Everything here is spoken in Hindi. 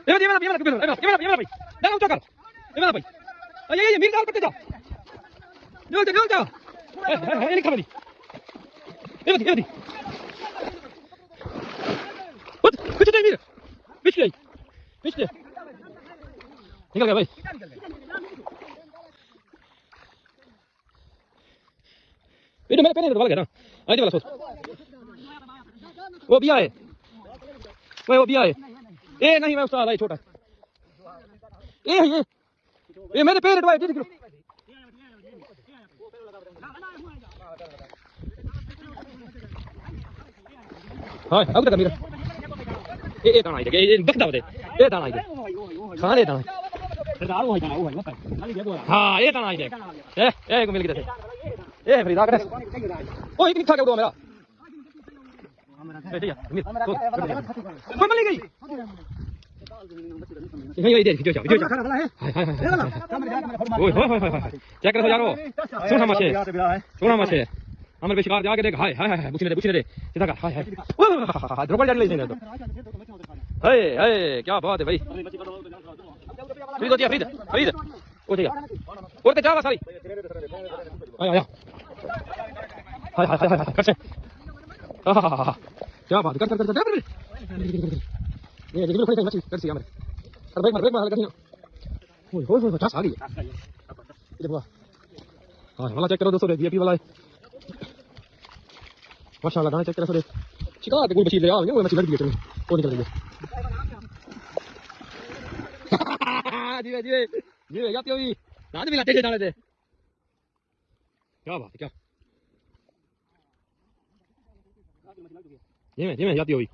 ये वाला भाई डाल ऊंचा कर ये वाला भाई ये मीर डाल करते जा डाल जा ये लिखा मत ये कुछ नहीं मीर पिछले निकल गया भाई ये मेरे पहले वाला गया ना आगे वाला सोच वो बिया है वो बिया है ए नहीं मैं उसका वाला छोटा ये मेरे पेड़ दवाई 3 किलो हां अब तक मेरा ए दाना है ये बकदा बदे ए दाना है खाने दाना सरदार वो है दाना वो है मत हां ये दाना है ए को मिल गया ए फरीदा कर ओ एक खा के दो मेरा ए दिया मिल तो मिल गई ये दे जो ओए चेक करो यारो सोना मछली हमर पे शिकार जाके देख हाय बुझने दे सीधा कर हाय ड्रोपल जाने ले तो हाय क्या बात है भाई फरीद ओ ठीक है और ते जावा सारी आया हाय कर से क्या बात कर ये देखो कोई मछली कर सी हमरे अरे ब्रेक मार लगा ओए हो 50 आ गई ये देखो हां वाला चेक करो दोस्तों वीआईपी वाला माशाल्लाह गाना चेक करो शिकार के गुल बची ले आओ वो मछली लग गई तुम्हें वो निकल गई जी जाती हुई नाद भी लाते जाने दे क्या बात है क्या जी में जाती हुई